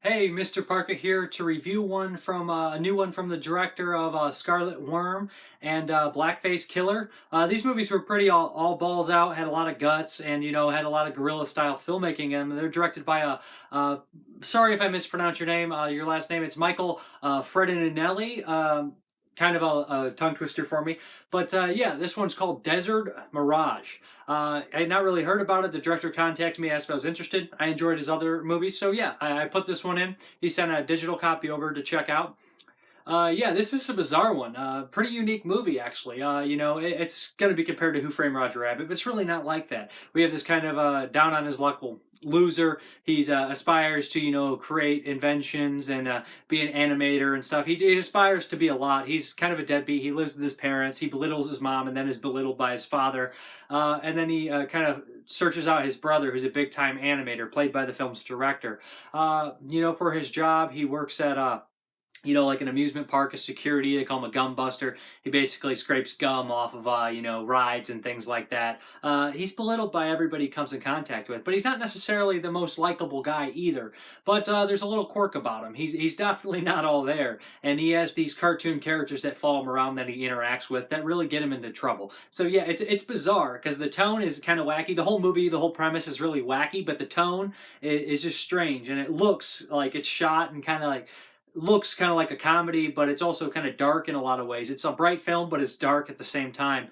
Hey, Mrparka here to review one from a new one from the director of Scarlet Worm and Blackface Killer. These movies were pretty all balls out, had a lot of guts, and had a lot of guerrilla style filmmaking in them. They're directed by sorry if I mispronounce your name, your last name. It's Michael Fredinelli. Kind of a tongue twister for me. But yeah, this one's called Desert Mirage. I had not really heard about it. The director contacted me, asked if I was interested. I enjoyed his other movies, so yeah, I put this one in. He sent a digital copy over to check out. Yeah, this is a bizarre one. Pretty unique movie, actually. It's going to be compared to Who Framed Roger Rabbit, but it's really not like that. We have this kind of down on his luck loser. He's aspires to, create inventions and be an animator and stuff. He aspires to be a lot. He's kind of a deadbeat. He lives with his parents. He belittles his mom and then is belittled by his father. And then he kind of searches out his brother, who's a big-time animator, played by the film's director. For his job, he works at like an amusement park, a security. They call him a gumbuster. He basically scrapes gum off of, rides and things like that. He's belittled by everybody he comes in contact with, but he's not necessarily the most likable guy either. But there's a little quirk about him. He's definitely not all there, and he has these cartoon characters that follow him around that he interacts with that really get him into trouble. So yeah, it's bizarre because the tone is kind of wacky. The whole movie, the whole premise is really wacky, but the tone is just strange, and it looks like it's shot and looks kind of like a comedy, but it's also kind of dark in a lot of ways. It's a bright film, but it's dark at the same time.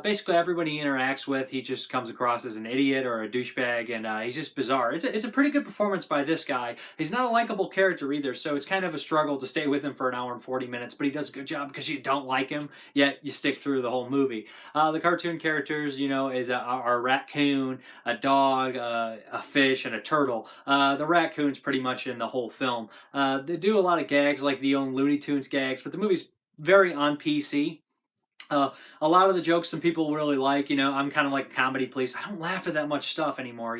Basically, everybody he interacts with, he just comes across as an idiot or a douchebag, and he's just bizarre. It's a pretty good performance by this guy. He's not a likable character either, so it's kind of a struggle to stay with him for an hour and 40 minutes, but he does a good job because you don't like him, yet you stick through the whole movie. The cartoon characters, is a raccoon, a dog, a fish, and a turtle. The raccoon's pretty much in the whole film. They do a lot of gags like the own Looney Tunes gags, but the movie's very on PC. A lot of the jokes some people really like, I'm kind of like the comedy police. I don't laugh at that much stuff anymore,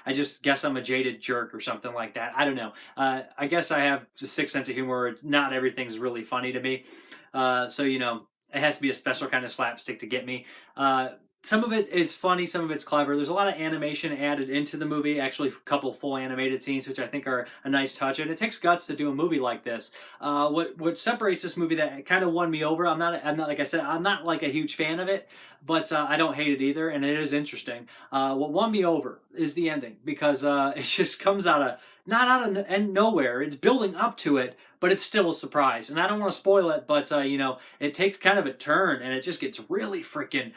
I just guess I'm a jaded jerk or something like that. I don't know. I guess I have a sick sense of humor. Not everything's really funny to me. So, it has to be a special kind of slapstick to get me. Some of it is funny, some of it's clever. There's a lot of animation added into the movie, actually a couple full animated scenes, which I think are a nice touch, and it takes guts to do a movie like this. What separates this movie that kind of won me over, I'm not like I said, I'm not like a huge fan of it, but I don't hate it either, and it is interesting. What won me over is the ending, because it just comes not out of nowhere. It's building up to it, but it's still a surprise. And I don't want to spoil it, but, it takes kind of a turn, and it just gets really freaking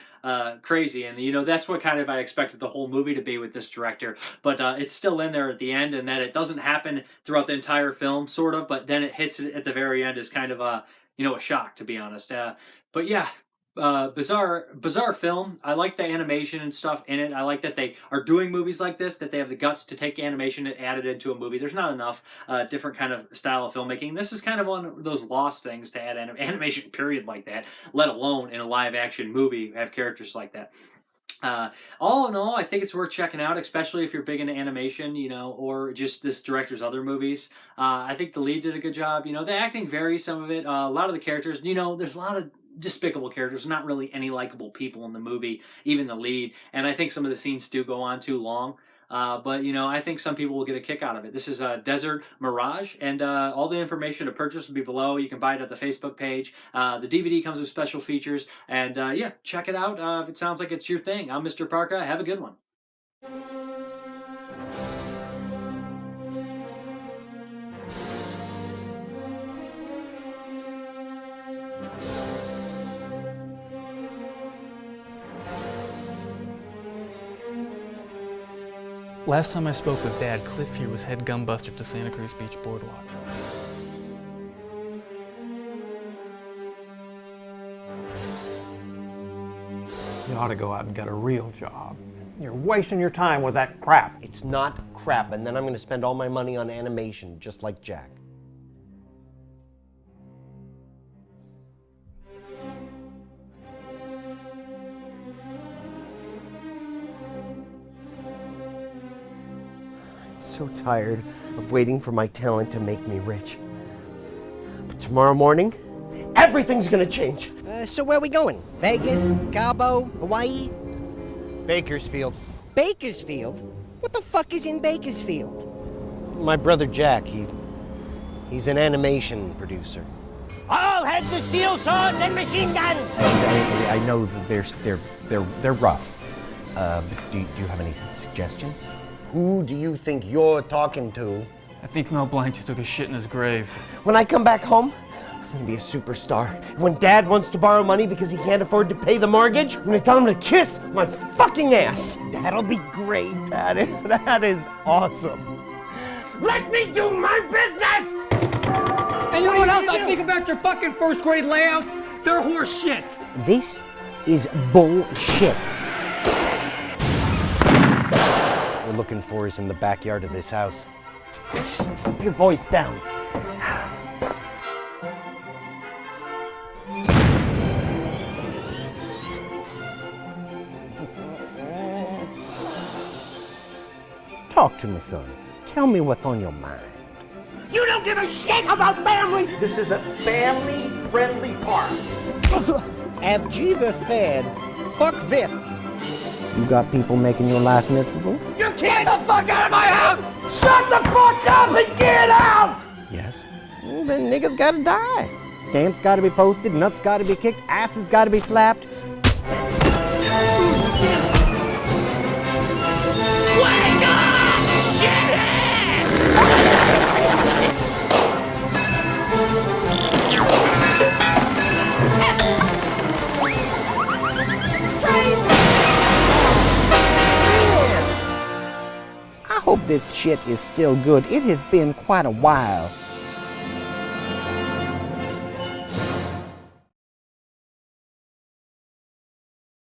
crazy. And, that's what kind of I expected the whole movie to be with this director. But it's still in there at the end, and that it doesn't happen throughout the entire film, sort of, but then it hits it at the very end is kind of a shock, to be honest. But yeah, bizarre film. I like the animation and stuff in it. I like that they are doing movies like this, that they have the guts to take animation and add it into a movie. There's not enough different kind of style of filmmaking. This is kind of one of those lost things to add animation period like that, let alone in a live action movie have characters like that. All in all, I think it's worth checking out, especially if you're big into animation, or just this director's other movies. I think the lead did a good job. The acting varies, some of it. A lot of the characters, there's a lot of despicable characters, not really any likable people in the movie, even the lead. And I think some of the scenes do go on too long. But I think some people will get a kick out of it. This is Desert Mirage, and all the information to purchase will be below. You can buy it at the Facebook page. The DVD comes with special features, and yeah, check it out if it sounds like it's your thing. I'm Mrparka. Have a good one. Last time I spoke with Dad, Cliff here was head gumbuster to Santa Cruz Beach Boardwalk. You ought to go out and get a real job. You're wasting your time with that crap. It's not crap, and then I'm going to spend all my money on animation, just like Jack. I'm so tired of waiting for my talent to make me rich. But tomorrow morning, everything's gonna change. So where are we going? Vegas? Cabo? Hawaii? Bakersfield. Bakersfield? What the fuck is in Bakersfield? My brother Jack, he He's an animation producer. All heads to steel swords and machine guns! I know that they're rough. But do you have any suggestions? Who do you think you're talking to? I think Mel Blanc just took a shit in his grave. When I come back home, I'm gonna be a superstar. When Dad wants to borrow money because he can't afford to pay the mortgage, I'm gonna tell him to kiss my fucking ass. That'll be great. That is awesome. Let me do my business! Anyone else I think about your fucking first grade layouts? They're horse shit. This is bullshit. What we're looking for is in the backyard of this house. Keep your voice down. Talk to me, son. Tell me what's on your mind. You don't give a shit about family! This is a family-friendly park. As Jesus said, fuck this. You got people making your life miserable? You get the fuck out of my house! Shut the fuck up and get out! Yes. Well, then niggas gotta die. Stamps gotta be posted, nuts gotta be kicked, asses gotta be slapped. Wake up, I hope this shit is still good. It has been quite a while